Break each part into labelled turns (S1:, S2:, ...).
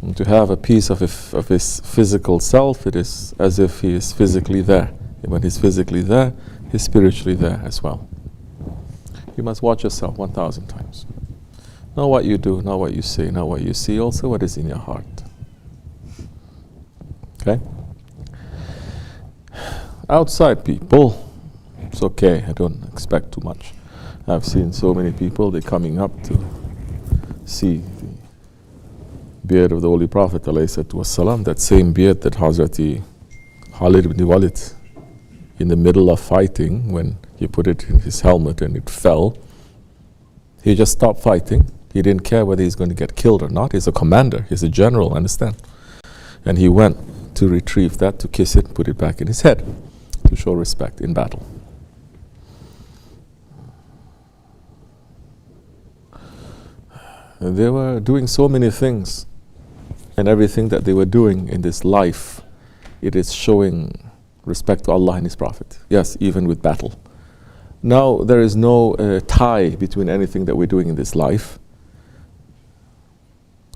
S1: And to have a piece of his physical self, it is as if he is physically there. And when he's physically there, he's spiritually there as well. You must watch yourself 1,000 times. Not what you do, not what you say, not what you see, also what is in your heart. Okay? Outside people, it's okay, I don't expect too much. I've seen so many people, they're coming up to see the beard of the Holy Prophet ﷺ, that same beard that Hazrat Khalid ibn Walid, in the middle of fighting, when he put it in his helmet and it fell, he just stopped fighting. He didn't care whether he's going to get killed or not. He's a commander, he's a general, understand? And he went to retrieve that, to kiss it, put it back in his head, to show respect in battle. And they were doing so many things, and everything that they were doing in this life, it is showing respect to Allah and His Prophet. Yes, even with battle. Now, there is no tie between anything that we're doing in this life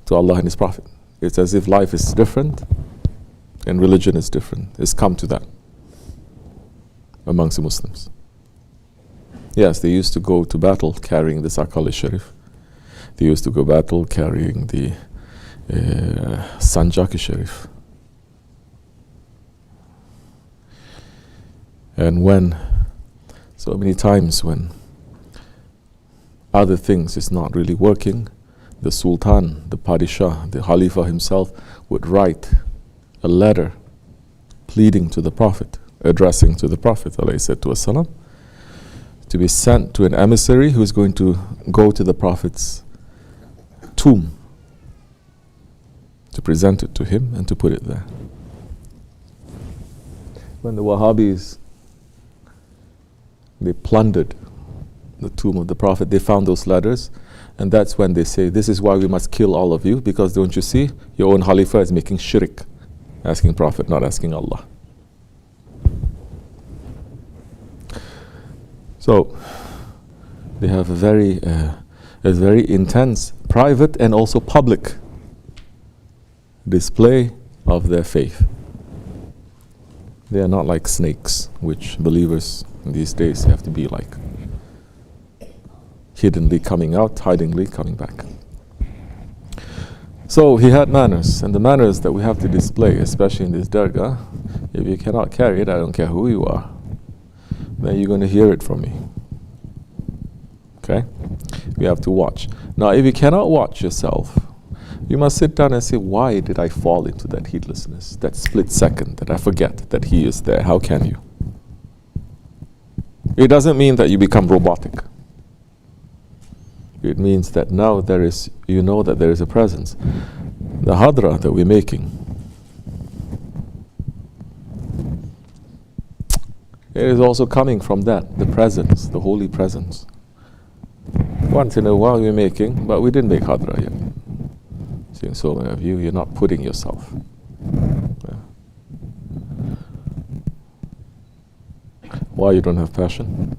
S1: to Allah and His Prophet. It's as if life is different and religion is different. It's come to that amongst the Muslims. Yes, they used to go to battle carrying the Sakal Sharif. They used to go battle carrying the Sanjak Sharif. And when, so many times when other things is not really working, the Sultan, the Padishah, the Khalifa himself would write a letter pleading to the Prophet, addressing to the Prophet ﷺ, to be sent to an emissary who is going to go to the Prophet's tomb, to present it to him and to put it there. When the Wahhabis, they plundered the tomb of the Prophet, they found those letters, and that's when they say, this is why we must kill all of you, because don't you see, your own Khalifa is making shirk, asking Prophet, not asking Allah. So they have a very intense private and also public display of their faith. They are not like snakes, which believers in these days have to be like, hiddenly coming out, hidingly coming back. So he had manners, and the manners that we have to display, especially in this dargah, if you cannot carry it, I don't care who you are, then you're going to hear it from me. Okay? We have to watch. Now, if you cannot watch yourself, you must sit down and say, why did I fall into that heedlessness, that split second that I forget that He is there? How can you? It doesn't mean that you become robotic. It means that now there is, you know that there is a presence. The hadra that we're making, it is also coming from that, the presence, the holy presence. Once in a while we're making, but we didn't make hadra yet. Seeing so many of you, you're not putting yourself. Yeah. Why you don't have passion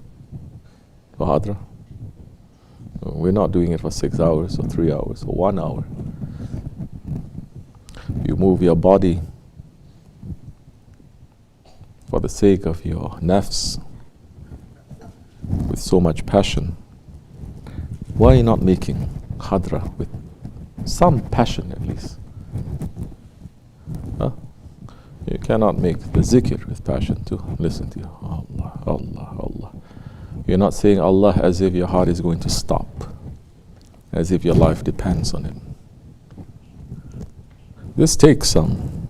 S1: for hadra? We're not doing it for 6 hours or 3 hours or 1 hour. You move your body for the sake of your nafs with so much passion. Why are you not making hadra with some passion at least? Huh? You cannot make the zikr with passion to listen to you. Allah, Allah, Allah. You're not saying Allah as if your heart is going to stop, as if your life depends on it. This takes some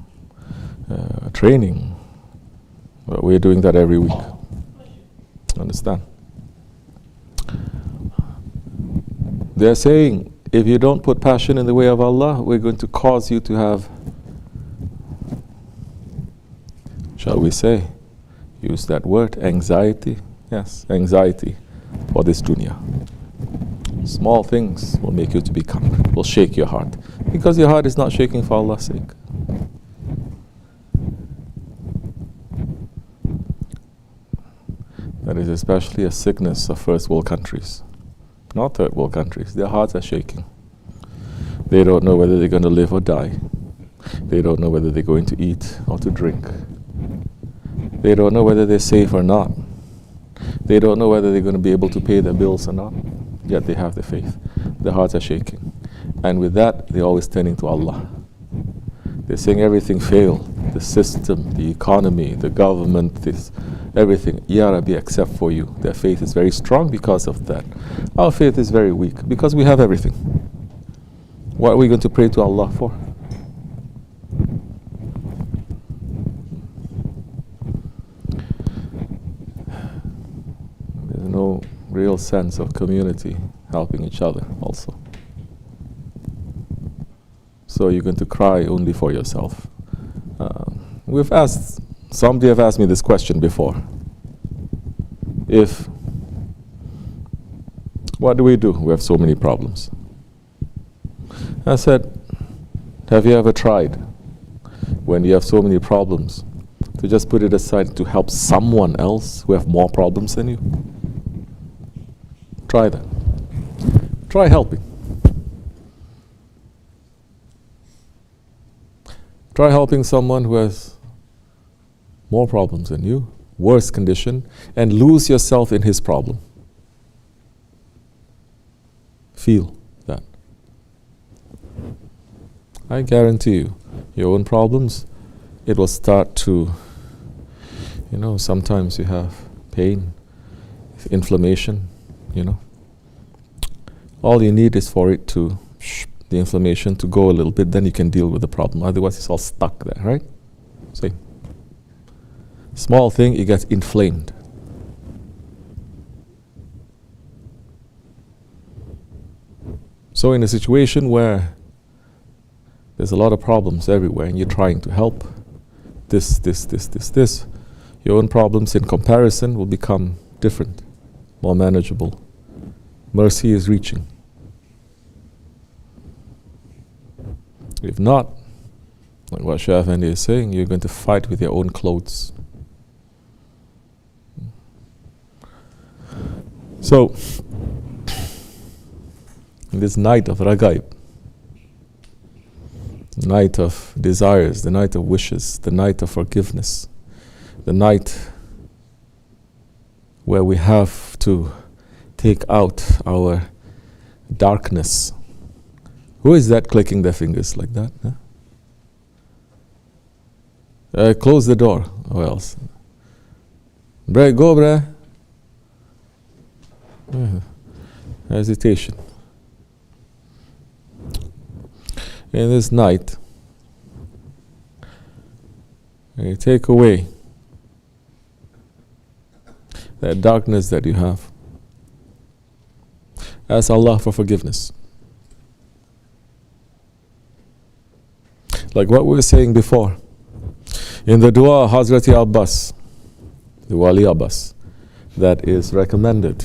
S1: training, but we're doing that every week. Understand? They're saying, if you don't put passion in the way of Allah, we're going to cause you to have, shall we say, use that word, anxiety. Yes, anxiety for this dunya. Small things will make you to become, will shake your heart. Because your heart is not shaking for Allah's sake. That is especially a sickness of first world countries. Not third world countries. Their hearts are shaking. They don't know whether they're going to live or die. They don't know whether they're going to eat or to drink. They don't know whether they're safe or not. They don't know whether they're going to be able to pay their bills or not. Yet they have the faith. Their hearts are shaking. And with that, they're always turning to Allah. They're saying everything failed. The system, the economy, the government, this, everything. Ya Rabbi, except for you. Their faith is very strong because of that. Our faith is very weak because we have everything. What are we going to pray to Allah for? There's no real sense of community helping each other also. So you're going to cry only for yourself. Somebody have asked me this question before. What do? We have so many problems. I said, have you ever tried, when you have so many problems, to just put it aside to help someone else who have more problems than you? Try that. Try helping. Try helping someone who has more problems than you, worse condition, and lose yourself in his problem. Feel that. I guarantee you, your own problems, it will start to, sometimes you have pain, inflammation, All you need is for it to, the inflammation to go a little bit, then you can deal with the problem. Otherwise, it's all stuck there, right? See? Small thing, it gets inflamed. So in a situation where there's a lot of problems everywhere and you're trying to help, this, your own problems in comparison will become different, more manageable. Mercy is reaching. If not, like what Shah Effendi is saying, you're going to fight with your own clothes. So, in this night of Rajab, the night of desires, the night of wishes, the night of forgiveness, the night where we have to take out our darkness. Who is that clicking their fingers like that? Huh? Close the door. Who else? Bre, go, bre. Hesitation. In this night, you take away that darkness that you have. Ask Allah for forgiveness. Like what we were saying before, in the dua Hazrati Abbas, the Wali Abbas, that is recommended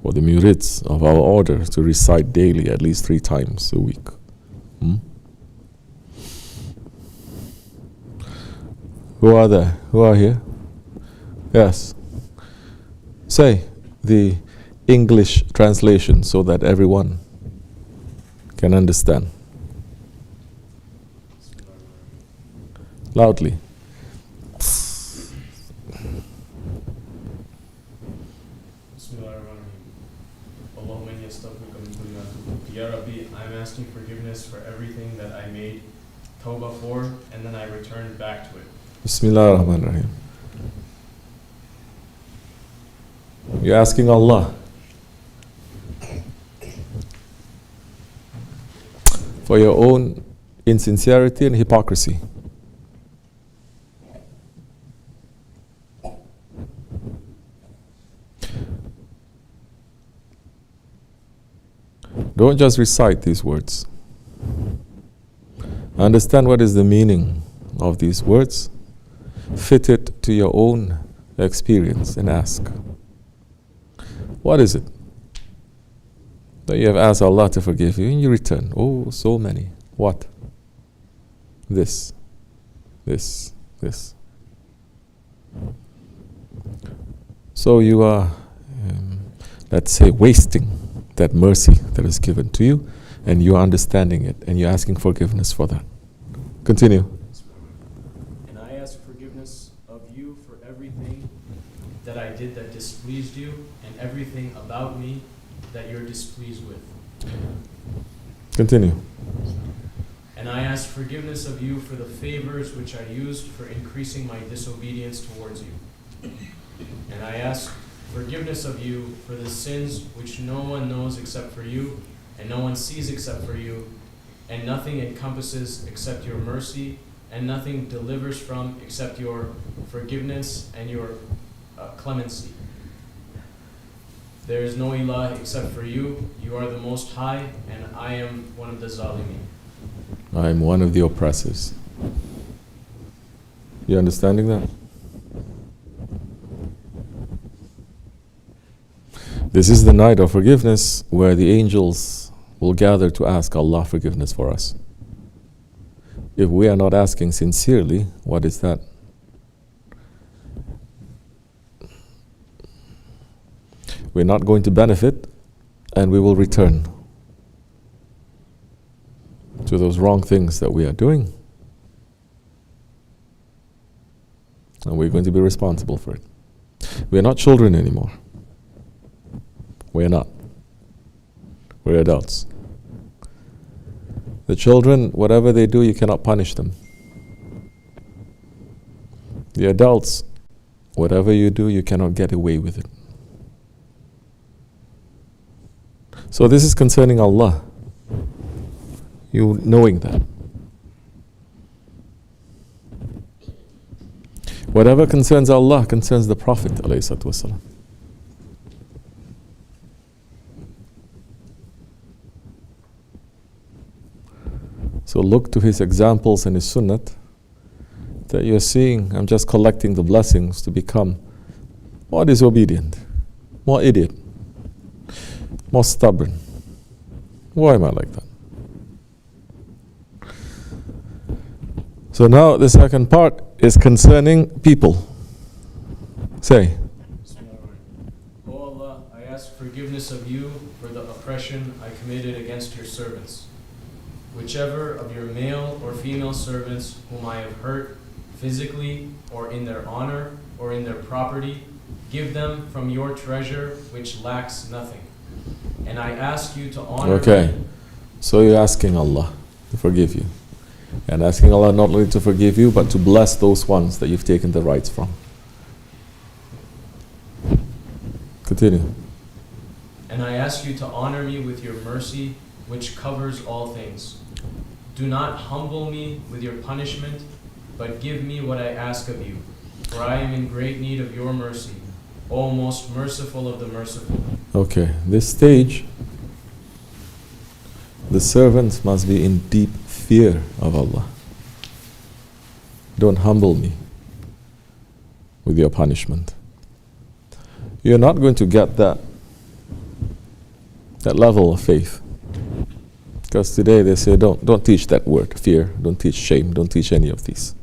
S1: for the murids of our order to recite daily at least 3 times a week. Who are there? Who are here? Yes. Say the English translation so that everyone can understand. Loudly.
S2: Ya Rabbi, I'm asking forgiveness for everything that I made tawbah for, and then I returned back to it.
S1: Bismillah ar-Rahman ar-Rahim. You're asking Allah for your own insincerity and hypocrisy. Don't just recite these words. Understand what is the meaning of these words. Fit it to your own experience and ask, what is it that you have asked Allah to forgive you and you return? Oh, so many. What? This. So you are, let's say, wasting that mercy that is given to you, and you are understanding it, and you're asking forgiveness for that. Continue.
S2: And I ask forgiveness of you for everything that I did that displeased you, and everything about me that you're displeased with.
S1: Continue.
S2: And I ask forgiveness of you for the favors which I used for increasing my disobedience towards you. And I ask forgiveness of you for the sins which no one knows except for you, and no one sees except for you, and nothing encompasses except your mercy, and nothing delivers from except your forgiveness and your clemency. There is no ilah except for you. You are the Most High, and I am one of the zalimin.
S1: I am one of the oppressors. You understanding that? This is the night of forgiveness where the angels will gather to ask Allah forgiveness for us. If we are not asking sincerely, what is that? We're not going to benefit, and we will return to those wrong things that we are doing. And we're going to be responsible for it. We are not children anymore. We are not. We're adults. The children, whatever they do, you cannot punish them. The adults, whatever you do, you cannot get away with it. So this is concerning Allah. You knowing that. Whatever concerns Allah concerns the Prophet ﷺ. So look to his examples and his sunnat that you're seeing. I'm just collecting the blessings to become more disobedient, more idiot, more stubborn. Why am I like that? So now the second part is concerning people. Say.
S2: O Allah, I ask forgiveness of you for the oppression I committed against your servants. Whichever of your male or female servants whom I have hurt physically or in their honor or in their property, give them from your treasure which lacks nothing. And I ask you to honor me.
S1: So you're asking Allah to forgive you. And asking Allah not only to forgive you, but to bless those ones that you've taken the rights from. Continue.
S2: And I ask you to honor me with your mercy, which covers all things. Do not humble me with your punishment, but give me what I ask of you. For I am in great need of your mercy, O most merciful of the merciful.
S1: Okay, this stage, the servants must be in deep fear of Allah. Don't humble me with your punishment. You're not going to get that level of faith. Because today they say, don't teach that word, fear, don't teach shame, don't teach any of these.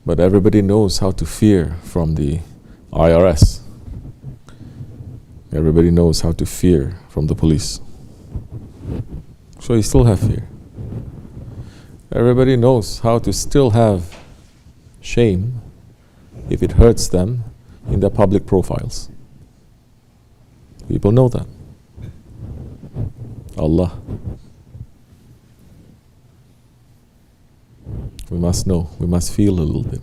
S1: But everybody knows how to fear from the IRS. Everybody knows how to fear from the police. So you still have fear. Everybody knows how to still have shame if it hurts them in their public profiles. People know that. Allah. We must know. We must feel a little bit.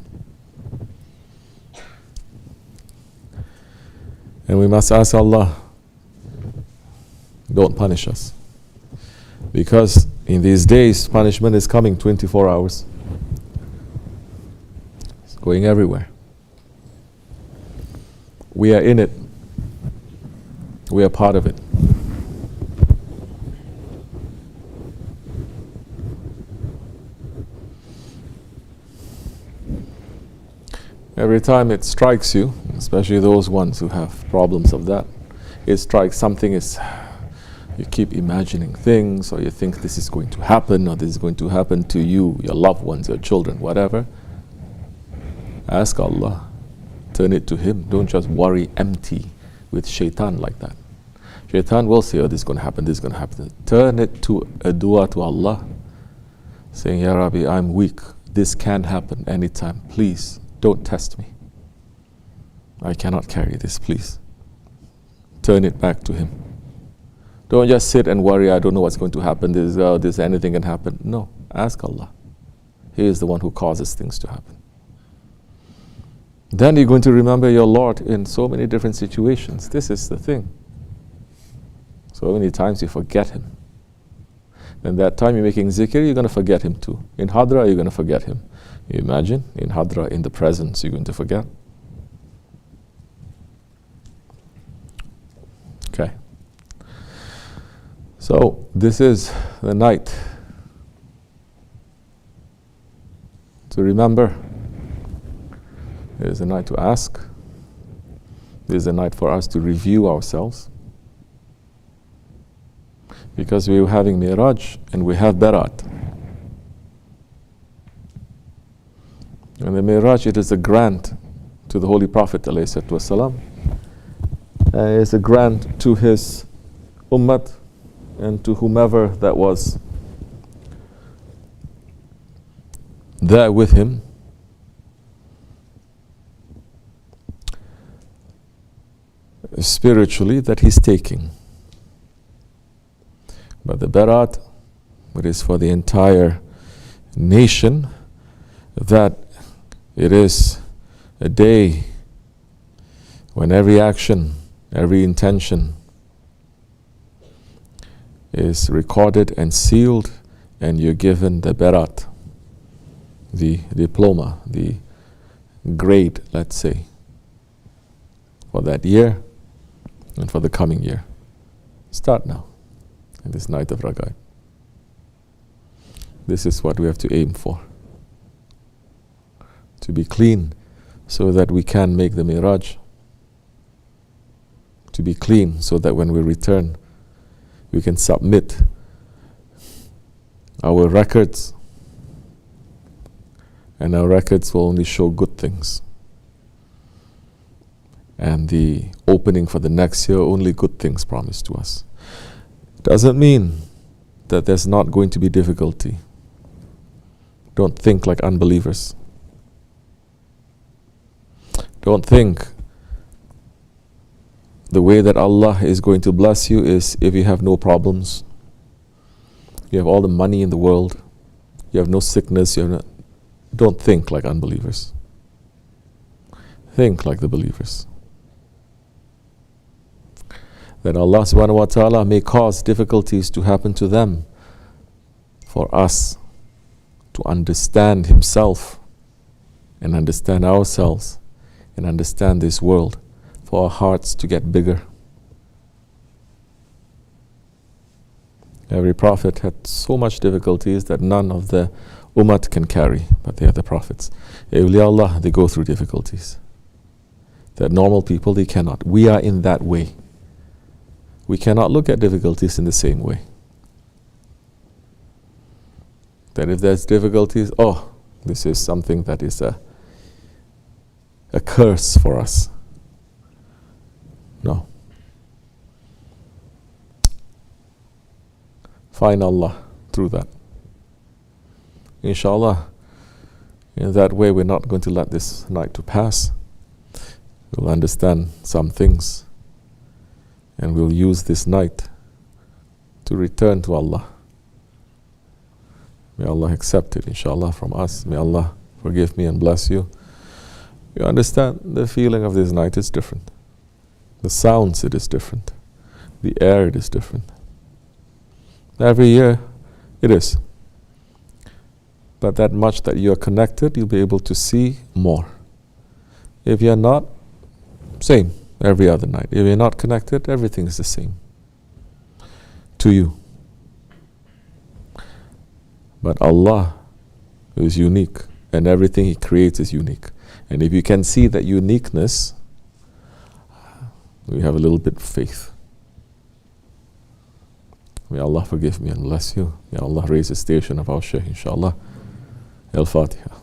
S1: And we must ask Allah, don't punish us. Because in these days, punishment is coming 24 hours. It's going everywhere. We are in it. We are part of it. Every time it strikes you, especially those ones who have problems of that, it strikes something is, you keep imagining things, or you think this is going to happen, or this is going to happen to you, your loved ones, your children, whatever. Ask Allah. Turn it to Him. Don't just worry empty with shaitan like that. Shaitan will say, oh, this is going to happen, this is going to happen. Turn it to a dua to Allah, saying, Ya Rabbi, I'm weak. This can happen anytime. Please, don't test me. I cannot carry this, please. Turn it back to Him. Don't just sit and worry, I don't know what's going to happen, anything can happen. No, ask Allah. He is the one who causes things to happen. Then you're going to remember your Lord in so many different situations. This is the thing. So many times you forget Him. Then that time you're making zikr, you're going to forget Him too. In hadra, you're going to forget Him. You imagine, in hadra, in the presence, you're going to forget. Okay. So, this is the night to remember. It is a night to ask. It is a night for us to review ourselves. Because we are having Miraj and we have Barat. And the Miraj, it is a grant to the Holy Prophet ﷺ. And it's a grant to his Ummat and to whomever that was there with him. Spiritually, that he's taking. But the Barat, it is for the entire nation, that it is a day when every action, every intention is recorded and sealed, and you're given the Barat, the diploma, the grade, let's say, for that year and for the coming year. Start now, in this night of Rajab. This is what we have to aim for. To be clean so that we can make the Miraj. To be clean so that when we return, we can submit our records, and our records will only show good things. And the opening for the next year, only good things promised to us. Doesn't mean that there's not going to be difficulty. Don't think like unbelievers. Don't think the way that Allah is going to bless you is if you have no problems, you have all the money in the world, you have no sickness, don't think like unbelievers. Think like the believers. That Allah subhanahu wa ta'ala may cause difficulties to happen to them for us to understand Himself and understand ourselves and understand this world, for our hearts to get bigger. Every prophet had so much difficulties that none of the Ummat can carry, but they are the prophets. Awliya Allah, they go through difficulties that normal people, they cannot. We are in that way. We cannot look at difficulties in the same way. That if there's difficulties, this is something that is a curse for us. No. Find Allah through that. Inshallah, in that way we're not going to let this night to pass. We'll understand some things, and we'll use this night to return to Allah. May Allah accept it, inshallah, from us. May Allah forgive me and bless you. You understand, the feeling of this night is different. The sounds, it is different. The air, it is different. Every year, it is. But that much that you are connected, you'll be able to see more. If you're not, same, every other night. If you're not connected, everything is the same to you. But Allah is unique, and everything He creates is unique. And if you can see that uniqueness, we have a little bit of faith. May Allah forgive me and bless you. May Allah raise the station of our Shaykh, inshallah. Al-Fatiha.